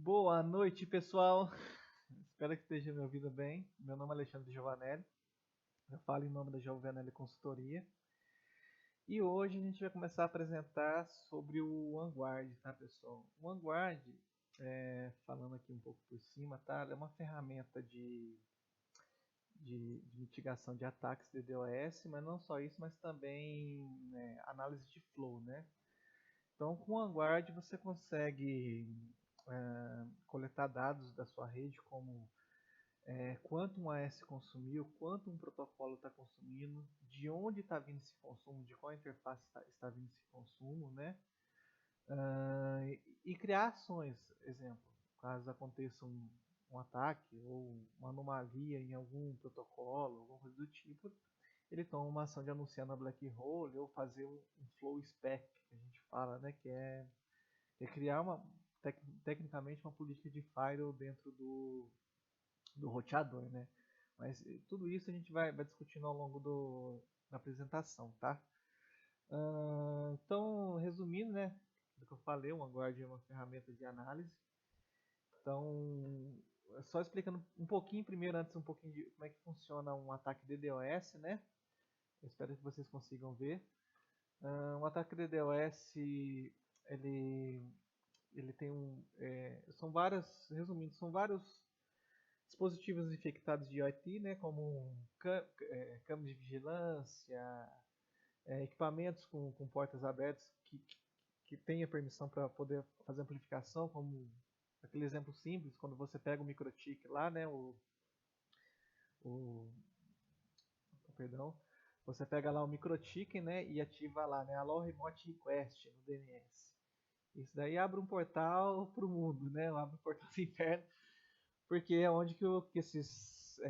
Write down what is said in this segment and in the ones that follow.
Boa noite, pessoal. Espero que esteja me ouvindo bem. Meu nome é Alexandre Giovanelli. Eu falo em nome da Giovanelli Consultoria. E hoje a gente vai começar a apresentar sobre o Vanguard, tá, pessoal? O Vanguard, falando aqui um pouco por cima, tá? É uma ferramenta de mitigação de ataques de DDoS, mas não só isso, mas também análise de flow, né? Então, com o Vanguard você consegue coletar dados da sua rede, como quanto um AS consumiu, quanto um protocolo está consumindo, de onde está vindo esse consumo, de qual interface está vindo esse consumo, né? E criar ações, exemplo, caso aconteça um ataque ou uma anomalia em algum protocolo, alguma coisa do tipo, ele toma uma ação de anunciar na Black Hole ou fazer um flow spec, que a gente fala, né? Que é criar tecnicamente uma política de firewall dentro do roteador, né? Mas tudo isso a gente vai discutindo ao longo da apresentação, tá? Então, resumindo, né, do que eu falei, o Vanguard é uma ferramenta de análise. Então, só explicando um pouquinho primeiro, antes um pouquinho de como é que funciona um ataque DDoS, né? Eu espero que vocês consigam ver. Um ataque DDoS, ele, ele tem são vários dispositivos infectados de IoT, né, como câmeras de vigilância, equipamentos com portas abertas que tenha permissão para poder fazer amplificação, como aquele exemplo simples, quando você pega o microchip lá, né, o perdão, você pega lá o microchicken, né, e ativa lá, né, Allow Remote Request no DNS. Isso daí abre um portal para o mundo, né, abre um portal do inferno, porque é onde que esses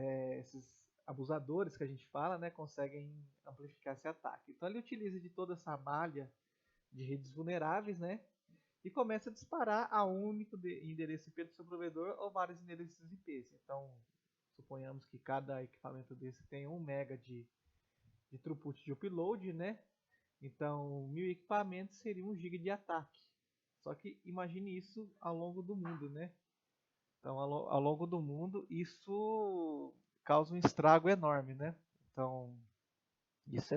abusadores que a gente fala, né, conseguem amplificar esse ataque. Então ele utiliza de toda essa malha de redes vulneráveis, né, e começa a disparar a um único endereço IP do seu provedor ou vários endereços IPs. Então, suponhamos que cada equipamento desse tem 1 mega de throughput de upload, né? Então, 1000 equipamentos seria 1 GB de ataque. Só que imagine isso ao longo do mundo, né? Então, ao longo do mundo, isso causa um estrago enorme, né? Então, isso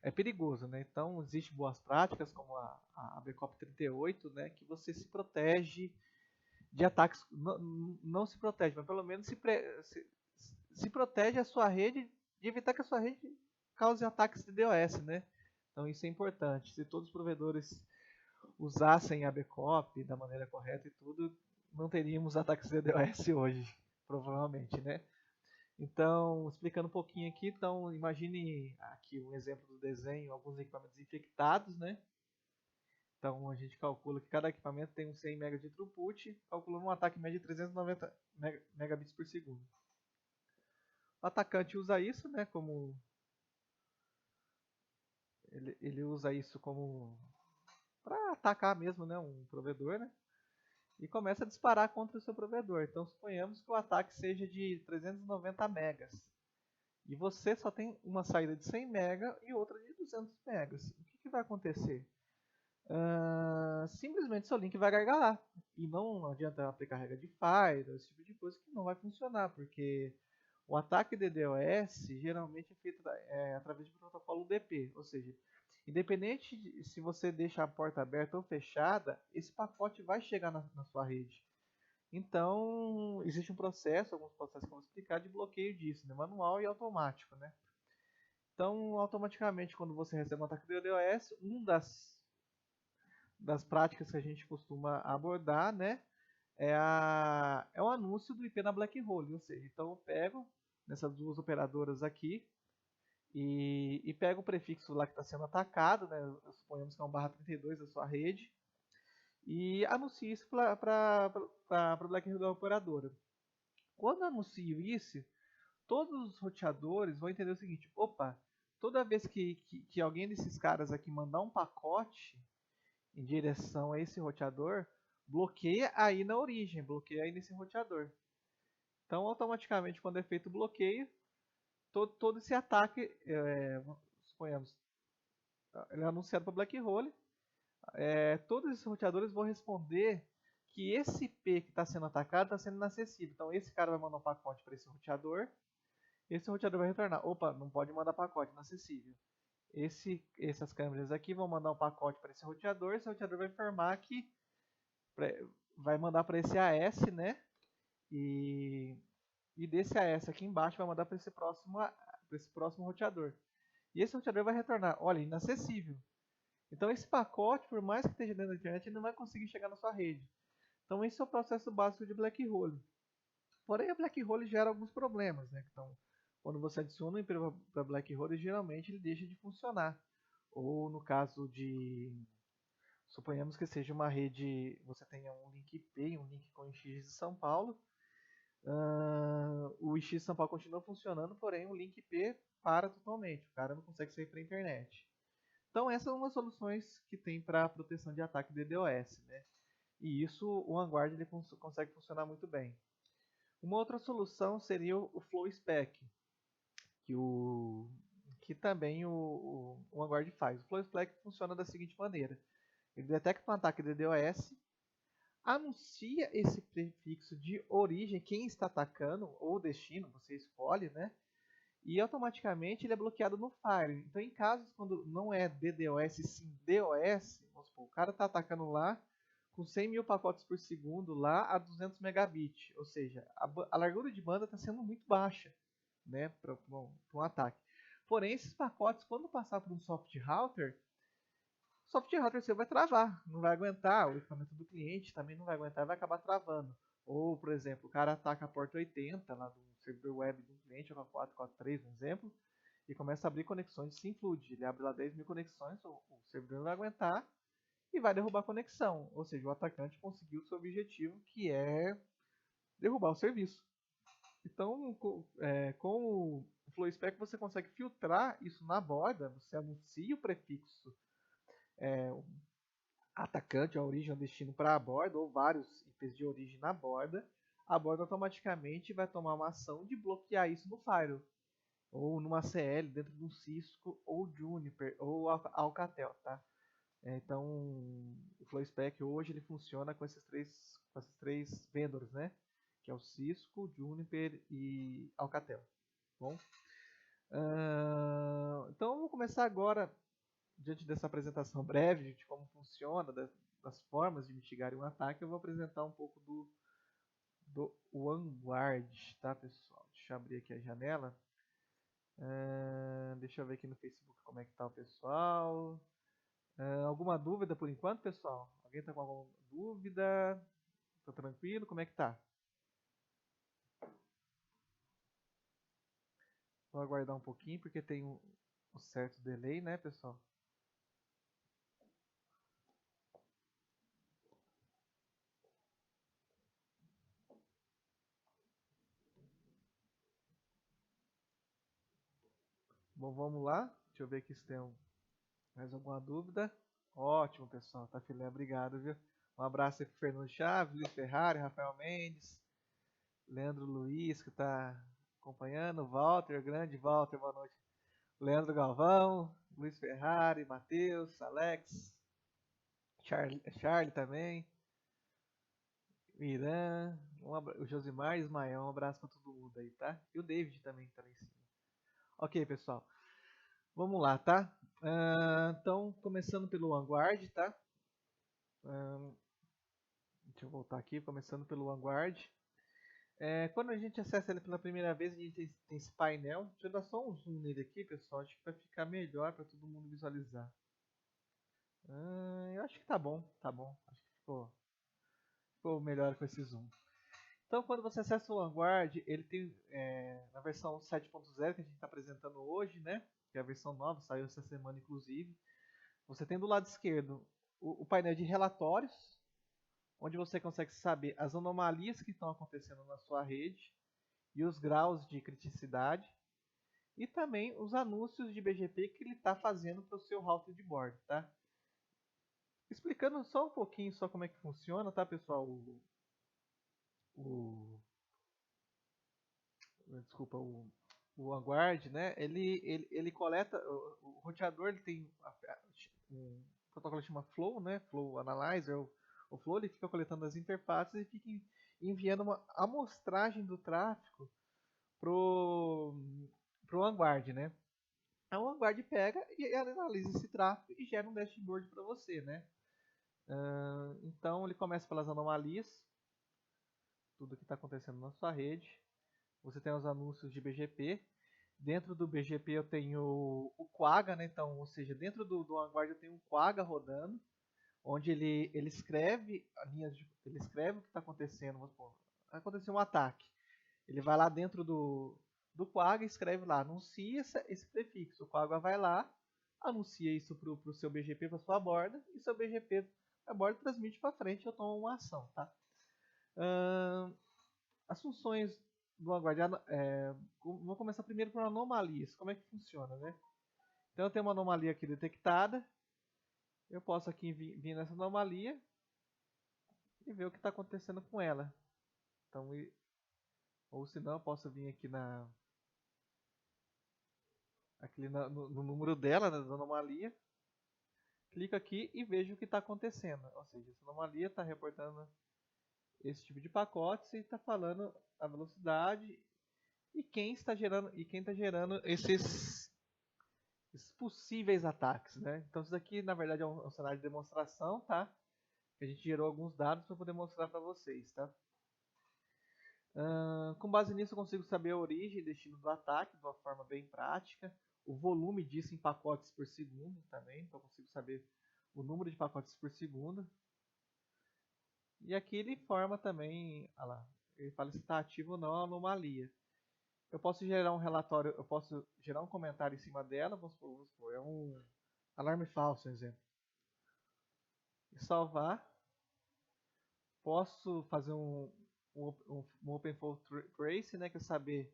é perigoso, né? Então, existem boas práticas, como a BCOP 38, né? Que você se protege de ataques, não se protege, mas pelo menos se protege a sua rede de evitar que a sua rede cause ataques de DOS, né? Então, isso é importante. Se todos os provedores usassem a BCOP da maneira correta e tudo, não teríamos ataques de DDoS hoje, provavelmente, né? Então, explicando um pouquinho aqui, então imagine aqui um exemplo do desenho, alguns equipamentos infectados, né? Então a gente calcula que cada equipamento tem um 100 MB de throughput, calculando um ataque médio de 390 megabits por segundo. O atacante usa isso, né? Como ele usa isso como para atacar mesmo, né? Um provedor, né? E começa a disparar contra o seu provedor. Então suponhamos que o ataque seja de 390 megas. E você só tem uma saída de 100 MB e outra de 200 megas. O que vai acontecer? Simplesmente seu link vai gargalar. E não adianta aplicar regra de firewall, esse tipo de coisa que não vai funcionar, porque o ataque DDoS geralmente é feito através de protocolo UDP, ou seja, independente de se você deixa a porta aberta ou fechada, esse pacote vai chegar na sua rede. Então, existe um processo, alguns processos que eu vou explicar, de bloqueio disso, né? Manual e automático, né? Então, automaticamente, quando você recebe um ataque de DDoS, das práticas que a gente costuma abordar, né? É o anúncio do IP na Black Hole, ou seja, então eu pego nessas duas operadoras aqui e pego o prefixo lá que está sendo atacado, né? Suponhamos que é um /32 da sua rede, e anuncio isso para a Black Hole da operadora. Quando eu anuncio isso, todos os roteadores vão entender o seguinte: opa, toda vez que alguém desses caras aqui mandar um pacote em direção a esse roteador, bloqueia aí na origem, bloqueia aí nesse roteador. Então, automaticamente, quando é feito o bloqueio, todo esse ataque, suponhamos, ele é anunciado para Black Hole, todos esses roteadores vão responder que esse IP que está sendo atacado está sendo inacessível. Então esse cara vai mandar um pacote para esse roteador vai retornar, opa, não pode mandar pacote inacessível. Essas câmeras aqui vão mandar um pacote para esse roteador vai informar que vai mandar para esse AS, né? E desse AS aqui embaixo vai mandar para esse próximo roteador. E esse roteador vai retornar, olha, inacessível. Então esse pacote, por mais que esteja dentro da internet, ele não vai conseguir chegar na sua rede. Então esse é o processo básico de Black Hole. Porém, a Black Hole gera alguns problemas, né? Então, quando você adiciona um IP para Black Hole, geralmente ele deixa de funcionar. Ou no caso de, suponhamos que seja uma rede, você tenha um link IP, um link com o IX de São Paulo, o IX de São Paulo continua funcionando, porém o link IP para totalmente, o cara não consegue sair para a internet. Então essas são as soluções que tem para proteção de ataque DDoS, né? E isso o Vanguard ele consegue funcionar muito bem. Uma outra solução seria o FlowSpec, que também o Vanguard faz. O FlowSpec funciona da seguinte maneira: ele detecta um ataque DDoS, anuncia esse prefixo de origem, quem está atacando, ou destino, você escolhe, né? E automaticamente ele é bloqueado no Fire. Então, em casos quando não é DDoS, sim DOS, vamos supor, o cara está atacando lá com 100 mil pacotes por segundo lá a 200 megabits, ou seja, a largura de banda está sendo muito baixa, né, para um ataque. Porém, esses pacotes, quando passar por um soft router, o soft router seu vai travar, não vai aguentar, o equipamento do cliente também não vai aguentar, vai acabar travando. Ou, por exemplo, o cara ataca a porta 80 lá do servidor web do cliente, ou a 443, um exemplo, e começa a abrir conexões sem flood. Ele abre lá 10 mil conexões, o servidor não vai aguentar e vai derrubar a conexão. Ou seja, o atacante conseguiu o seu objetivo, que é derrubar o serviço. Então, com o FlowSpec você consegue filtrar isso na borda, você anuncia o prefixo atacante, a origem, o destino para a borda, ou vários IPs de origem na borda, a borda automaticamente vai tomar uma ação de bloquear isso no Firewall, ou numa CL, dentro de um Cisco, ou Juniper, ou Alcatel, tá? Então, o FlowSpec hoje ele funciona com esses três vendors, né? Que é o Cisco, Juniper e Alcatel. Bom, então vamos começar agora, diante dessa apresentação breve de como funciona, das formas de mitigar um ataque, eu vou apresentar um pouco do Vanguard, tá, pessoal? Deixa eu abrir aqui a janela. Deixa eu ver aqui no Facebook como é que tá o pessoal. Alguma dúvida por enquanto, pessoal? Alguém tá com alguma dúvida? Tá tranquilo? Como é que tá? Vou aguardar um pouquinho porque tem um certo delay, né, pessoal? Bom, vamos lá. Deixa eu ver aqui se tem mais alguma dúvida. Ótimo, pessoal. Tá filé, obrigado, viu? Um abraço aí pro Fernando Chaves, Luiz Ferrari, Rafael Mendes, Leandro Luiz, que tá acompanhando, Walter, grande Walter, boa noite. Leandro Galvão, Luiz Ferrari, Matheus, Alex, Charlie também, Miran, o Josimar e Ismael, um abraço pra todo mundo aí, tá? E o David também que tá lá em cima. Ok, pessoal. Vamos lá, tá? Então, começando pelo Vanguard, tá? Deixa eu voltar aqui, começando pelo Vanguard. Quando a gente acessa ele pela primeira vez, a gente tem esse painel. Deixa eu dar só um zoom nele aqui, pessoal. Acho que vai ficar melhor para todo mundo visualizar. Eu acho que tá bom, tá bom. Acho que ficou melhor com esse zoom. Então, quando você acessa o Vanguard, ele tem na versão 7.0 que a gente está apresentando hoje, né? Que é a versão nova, saiu essa semana inclusive. Você tem do lado esquerdo o painel de relatórios, onde você consegue saber as anomalias que estão acontecendo na sua rede e os graus de criticidade, e também os anúncios de BGP que ele está fazendo para o seu router de bordo, tá? Explicando só um pouquinho só como é que funciona, tá, pessoal? Desculpa, o Vanguard, né? Ele coleta, o roteador ele tem um protocolo que chama Flow, né? Flow Analyzer, O Flow ele fica coletando as interfaces e fica enviando uma amostragem do tráfego pro Vanguard, né? A Vanguard pega e analisa esse tráfego e gera um dashboard para você, né? Então ele começa pelas anomalias, tudo que está acontecendo na sua rede. Você tem os anúncios de BGP. Dentro do BGP eu tenho o Quagga, né? Então, ou seja, dentro do Vanguard eu tenho um Quagga rodando, onde ele escreve ele escreve o que está acontecendo. Vamos supor, aconteceu um ataque. Ele vai lá dentro do Quagga e escreve lá, anuncia esse prefixo. O Quagga vai lá, anuncia isso para o seu BGP, para sua borda, e seu BGP a borda transmite para frente e eu tomo uma ação, tá? As funções do Vanguard, vou começar primeiro por anomalias. Como é que funciona, né? Então eu tenho uma anomalia aqui detectada. Eu posso aqui vir nessa anomalia e ver o que está acontecendo com ela. Então, ou se não, eu posso vir aqui no número dela, né, da anomalia. Clico aqui e vejo o que está acontecendo. Ou seja, essa anomalia está reportando esse tipo de pacotes e está falando a velocidade e quem está gerando esses possíveis ataques, né? Então isso aqui na verdade é um cenário de demonstração, tá? A gente gerou alguns dados para poder mostrar para vocês, tá? Com base nisso eu consigo saber a origem e destino do ataque de uma forma bem prática, o volume disso em pacotes por segundo também, então eu consigo saber o número de pacotes por segundo. E aqui ele informa também, olha lá, ele fala se está ativo ou não a anomalia. Eu posso gerar um relatório, eu posso gerar um comentário em cima dela, vamos supor, é um alarme falso, por exemplo. E salvar. Posso fazer um Open Flow Trace, né, que é saber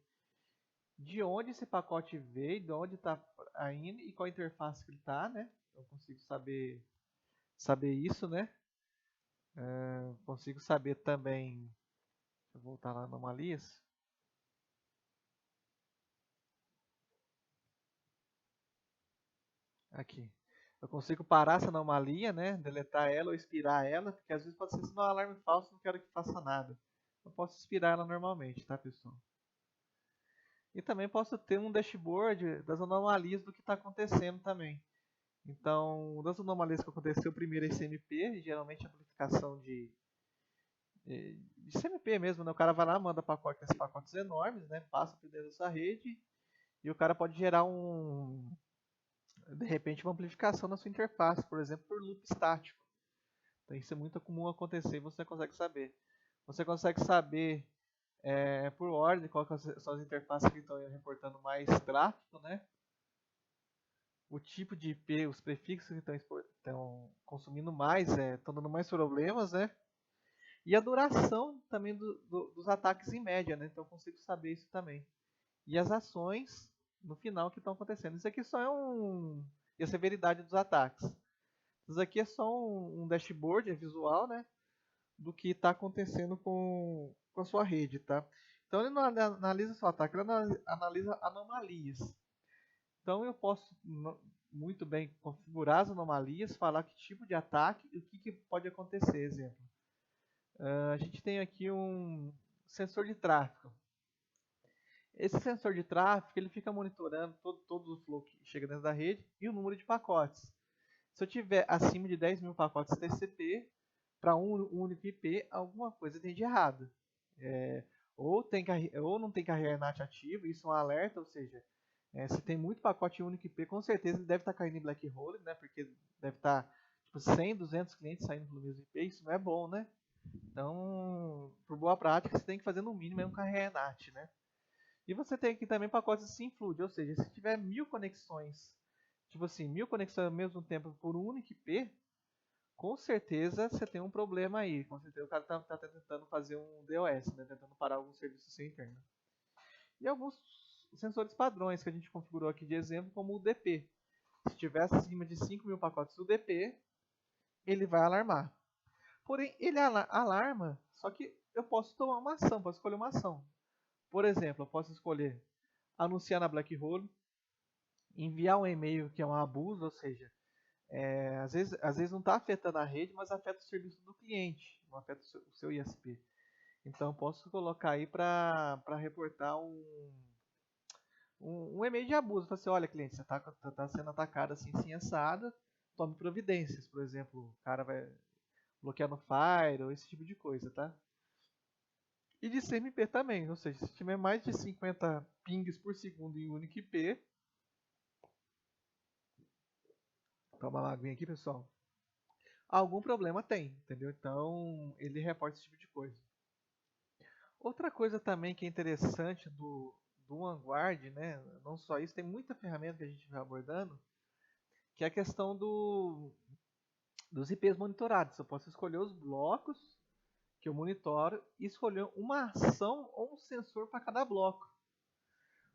de onde esse pacote veio, de onde está indo e qual interface que ele está, né? Eu consigo saber isso, né? Consigo saber também, deixa eu voltar lá na anomalias. Aqui. Eu consigo parar essa anomalia, né? Deletar ela ou expirar ela, porque às vezes pode ser um alarme falso, não quero que faça nada. Eu posso expirar ela normalmente, tá, pessoal? E também posso ter um dashboard das anomalias do que está acontecendo também. Então, das anomalias que aconteceu, primeiro é SMP, geralmente amplificação de CMP mesmo, né? O cara vai lá, manda pacotes enormes, né? Passa por dentro da sua rede e o cara pode gerar de repente uma amplificação na sua interface, por exemplo, por loop estático. Então isso é muito comum acontecer e você consegue saber. Você consegue saber por ordem quais são as interfaces que estão reportando mais tráfego, né? O tipo de IP, os prefixos que estão consumindo mais, estão dando mais problemas, né? E a duração também dos ataques em média, né? Então eu consigo saber isso também. E as ações no final que estão acontecendo. Isso aqui só e a severidade dos ataques. Isso aqui é só um dashboard, visual, né? Do que está acontecendo com a sua rede, tá? Então ele não analisa só ataque, ele analisa anomalias. Então eu posso muito bem configurar as anomalias, falar que tipo de ataque e o que pode acontecer, exemplo. A gente tem aqui um sensor de tráfego. Esse sensor de tráfego ele fica monitorando todo o flow que chega dentro da rede e o número de pacotes. Se eu tiver acima de 10 mil pacotes TCP para um único IP, alguma coisa tem de errado. Ou não tem carreira NAT ativo, isso é um alerta, ou seja, se tem muito pacote único IP, com certeza ele deve estar caindo em black hole, né? Porque deve estar tipo, 100, 200 clientes saindo pelo mesmo IP, isso não é bom, né? Então, por boa prática, você tem que fazer no mínimo um carreira NAT, né? E você tem aqui também pacotes SymFlood, ou seja, se tiver 1000 conexões, tipo assim, 1000 conexões ao mesmo tempo por um único IP, com certeza você tem um problema aí. Com certeza o cara está tentando fazer um DOS, né? Tentando parar algum serviço seu interno. E alguns sensores padrões que a gente configurou aqui de exemplo, como o DP. Se tiver acima de 5.000 pacotes do DP, ele vai alarmar. Porém, ele alarma, só que eu posso tomar uma ação, posso escolher uma ação. Por exemplo, eu posso escolher anunciar na Black Hole, enviar um e-mail que é um abuso, ou seja, Às vezes não está afetando a rede, mas afeta o serviço do cliente, não afeta o seu ISP. Então, posso colocar aí para reportar um e-mail de abuso. Falar assim, olha, cliente, você está sendo atacado assim, assim, assado, tome providências. Por exemplo, o cara vai bloquear no Fire, ou esse tipo de coisa, tá? E de CMP também, ou seja, se tiver mais de 50 pings por segundo em único IP, toma uma aguinha aqui, pessoal, algum problema tem, entendeu? Então, ele reporta esse tipo de coisa. Outra coisa também que é interessante do Vanguard, né? Não só isso, tem muita ferramenta que a gente vai abordando, que é a questão dos IPs monitorados. Eu posso escolher os blocos que eu monitoro e escolher uma ação ou um sensor para cada bloco.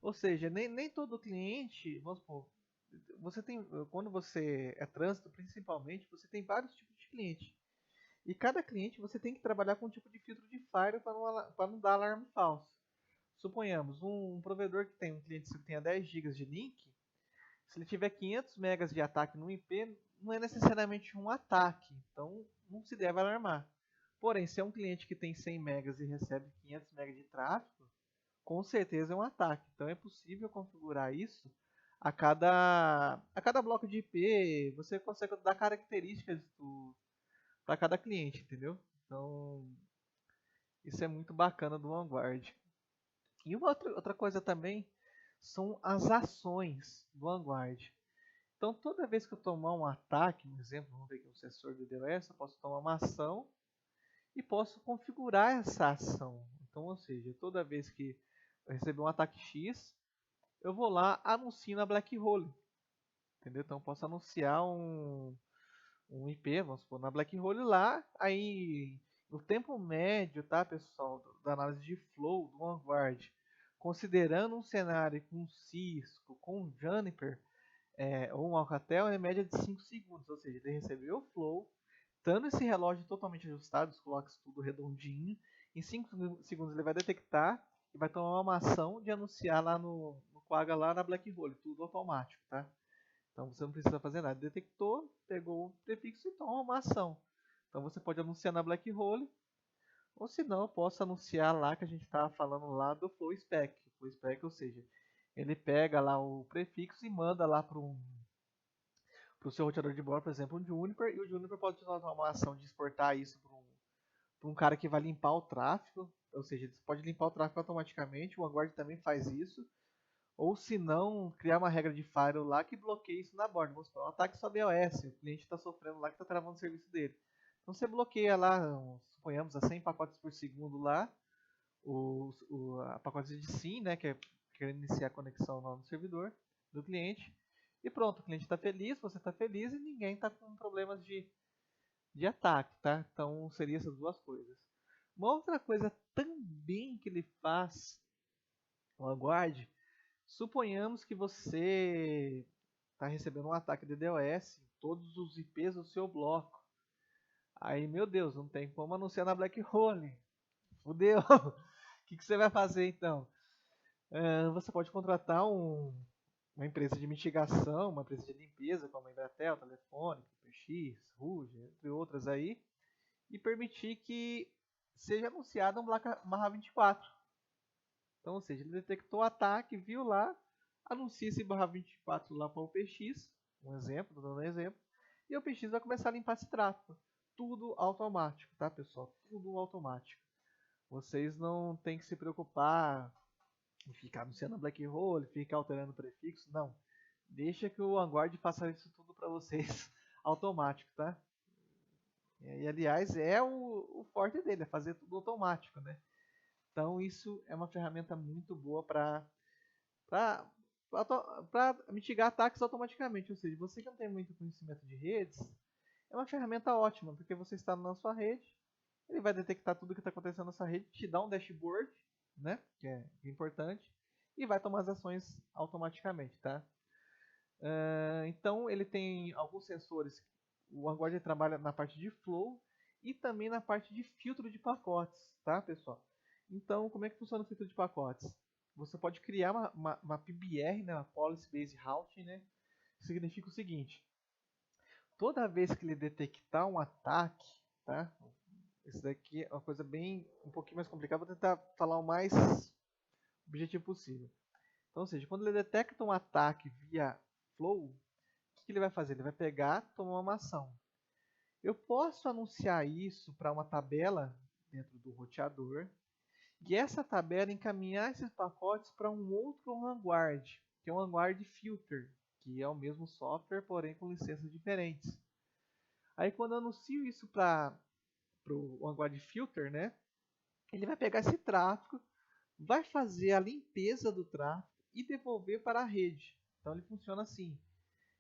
Ou seja, nem todo cliente, vamos supor, quando você é trânsito principalmente, você tem vários tipos de cliente. E cada cliente você tem que trabalhar com um tipo de filtro de firewall para não dar alarme falso. Suponhamos, um provedor que tem um cliente que tenha 10 GB de link, se ele tiver 500 megas de ataque no IP, não é necessariamente um ataque, então não se deve alarmar. Porém, se é um cliente que tem 100 megas e recebe 500 megas de tráfego, com certeza é um ataque. Então é possível configurar isso a cada bloco de IP, você consegue dar características para cada cliente, entendeu? Então, isso é muito bacana do Vanguard. E uma outra coisa também são as ações do Vanguard. Então, toda vez que eu tomar um ataque, por exemplo, vamos ver aqui um sensor de DOS, eu posso tomar uma ação e posso configurar essa ação. Então, ou seja, toda vez que eu receber um ataque X, eu vou lá, anuncio na Black Hole. Entendeu? Então, eu posso anunciar um IP, vamos supor, na Black Hole lá, aí no tempo médio, tá, pessoal, da análise de flow do Vanguard, considerando um cenário com Cisco, com Juniper, ou um Alcatel, é média de 5 segundos, ou seja, ele recebeu o flow, estando esse relógio totalmente ajustado, os clocks tudo redondinho, em 5 segundos ele vai detectar e vai tomar uma ação de anunciar lá no Quagga, lá na Black Hole, tudo automático, tá? Então você não precisa fazer nada. Detectou, pegou o prefixo e toma uma ação. Então você pode anunciar na Black Hole, ou se não, eu posso anunciar lá que a gente estava falando lá do Flow Spec. Flow Spec, ou seja, ele pega lá o prefixo e manda lá para o seu roteador de bordo, por exemplo, um Juniper, e o Juniper pode tomar uma ação de exportar isso para um cara que vai limpar o tráfego, ou seja, ele pode limpar o tráfego automaticamente, o Vanguard também faz isso, ou se não, criar uma regra de firewall lá que bloqueie isso na borda. Vamos supor, um ataque só DOS, o cliente está sofrendo lá que está travando o serviço dele. Então você bloqueia lá, suponhamos, a 100 pacotes por segundo lá, a pacotes de SYN, né, que é querendo iniciar a conexão no servidor do cliente. E pronto, o cliente está feliz, você está feliz e ninguém está com problemas de ataque, tá? Então seria essas duas coisas. Uma outra coisa também que ele faz, o Vanguard, suponhamos que você está recebendo um ataque de DOS em todos os IPs do seu bloco. Aí, meu Deus, não tem como anunciar na Black Hole. Fudeu. O que você vai fazer então? Você pode contratar uma empresa de mitigação, uma empresa de limpeza, como a Embratel, Telefônica, PX, Ruge, entre outras aí, e permitir que seja anunciado um barra 24. Então, ou seja, ele detectou o ataque, viu lá, anuncia esse barra 24 lá para o PX, um exemplo, dando um exemplo, e o PX vai começar a limpar esse tráfego. Tudo automático, tá, pessoal? Tudo automático. Vocês não tem que se preocupar em ficar anunciando a Black Hole, ficar alterando o prefixo, não. Deixa que o Vanguard faça isso tudo para vocês automático, tá? E aliás, é o forte dele, é fazer tudo automático, né? Então isso é uma ferramenta muito boa para mitigar ataques automaticamente. Ou seja, você que não tem muito conhecimento de redes, é uma ferramenta ótima, porque você está na sua rede, ele vai detectar tudo que está acontecendo na sua rede, te dá um dashboard, né, que é importante, e vai tomar as ações automaticamente, tá? Então ele tem alguns sensores. O Vanguard trabalha na parte de flow e também na parte de filtro de pacotes, tá, pessoal? Então, como é que funciona o filtro de pacotes? Você pode criar uma PBR, né, uma Policy Based Routing, né? Significa o seguinte: toda vez que ele detectar um ataque, tá? Isso daqui é uma coisa bem um pouquinho mais complicada, vou tentar falar o mais objetivo possível. Então, ou seja, quando ele detecta um ataque via flow, o que ele vai fazer? Ele vai pegar, tomar uma ação. Eu posso anunciar isso para uma tabela dentro do roteador e essa tabela encaminhar esses pacotes para um outro vanguard, que é um vanguard filter, que é o mesmo software, porém com licenças diferentes. Aí quando eu anuncio isso para o vanguard filter, né, ele vai pegar esse tráfego, vai fazer a limpeza do tráfego e devolver para a rede. Então ele funciona assim.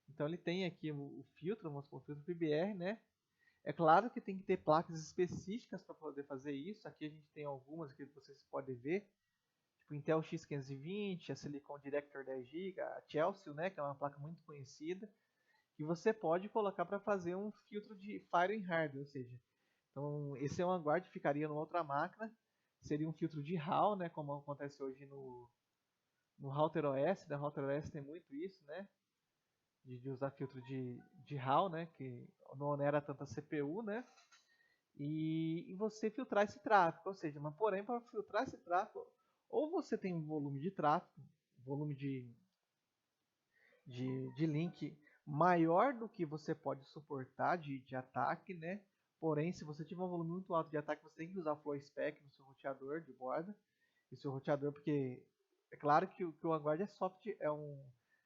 Então ele tem aqui o filtro, vamos supor, o filtro PBR, né? É claro que tem que ter placas específicas para poder fazer isso. Aqui a gente tem algumas que vocês podem ver, tipo Intel X520, a Silicon Director 10GB, a Chelsea, né, que é uma placa muito conhecida, que você pode colocar para fazer um filtro de Fire in Hardware, ou seja, então esse é um vanguard, ficaria numa outra máquina, seria um filtro de HAL, né, como acontece hoje no Router OS, né, Router OS tem muito isso, né, de usar filtro de HAL, né, que não onera tanta CPU, né, e você filtrar esse tráfego, ou seja, mas porém para filtrar esse tráfego, ou você tem um volume de tráfego, volume de link maior do que você pode suportar de ataque, né? Porém, se você tiver um volume muito alto de ataque, você tem que usar Flow Spec no seu roteador de borda, e seu roteador, porque é claro que o Vanguard é soft,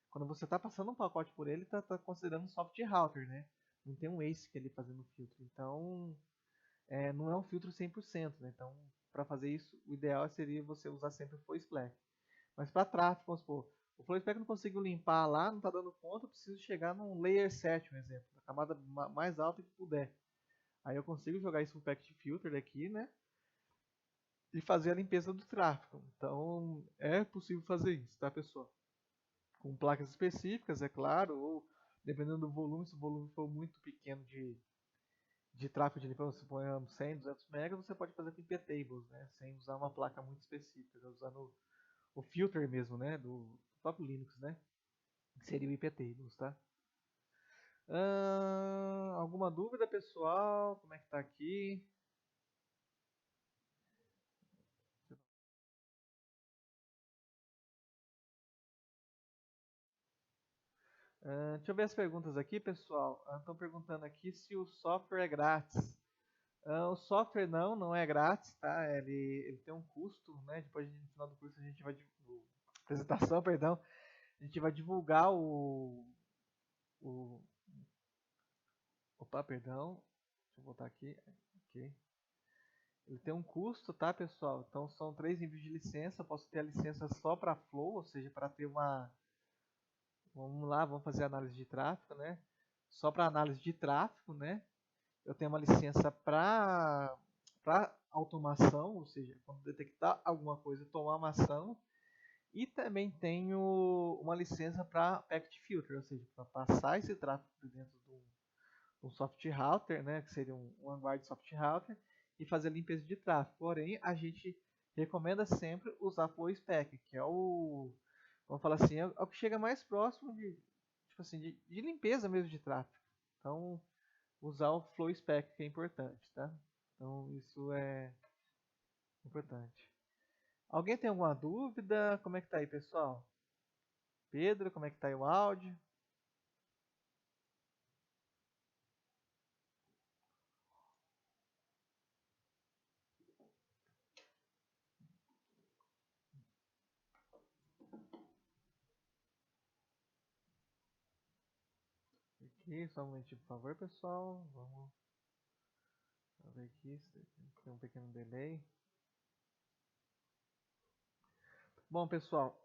quando você está passando um pacote por ele, está considerando um soft router, né? Não tem um ASIC ali fazendo filtro, então não é um filtro 100%, né? Então, para fazer isso, o ideal seria você usar sempre o Flow Spec. Mas para tráfego, vamos supor, o Flowspec não conseguiu limpar lá, não está dando conta, eu preciso chegar num layer 7, um exemplo, a camada mais alta que puder. Aí eu consigo jogar isso no packet filter daqui, né? E fazer a limpeza do tráfego. Então é possível fazer isso, tá, pessoal? Com placas específicas, é claro, ou dependendo do volume, se o volume for muito pequeno de tráfego de limpeza, suponhamos 100, 200 megas, você pode fazer com IP tables, né? Sem usar uma placa muito específica, usando o filter mesmo, né? Do próprio Linux, né? Que seria o IP tables, tá? Alguma dúvida, pessoal? Como é que tá aqui? Deixa eu ver as perguntas aqui, pessoal. Estão perguntando aqui se o software é grátis. O software não é grátis, tá? Ele tem um custo, né? Depois no final do curso a gente vai apresentação, perdão, a gente vai divulgar o opa, perdão. Deixa eu voltar aqui. Ok. Ele tem um custo, tá, pessoal? Então são 3 níveis de licença. Eu posso ter a licença só para Flow, ou seja, para ter uma. Vamos lá, vamos fazer análise de tráfego, né? Só para análise de tráfego, né? Eu tenho uma licença para automação, ou seja, quando detectar alguma coisa, tomar uma ação. E também tenho uma licença para packet filter, ou seja, para passar esse tráfego dentro de um soft router, né, que seria um Vanguard soft router, e fazer a limpeza de tráfego. Porém, a gente recomenda sempre usar Flow Spec, que é vamos falar assim, é o que chega mais próximo tipo assim, de limpeza mesmo de tráfego. Então, usar o Flow Spec que é importante, tá? Então, isso é importante. Alguém tem alguma dúvida? Como é que tá aí, pessoal? Pedro, como é que tá aí o áudio? Aqui, só um momentinho, por favor, pessoal. Vamos ver aqui, tem um pequeno delay. Bom, pessoal,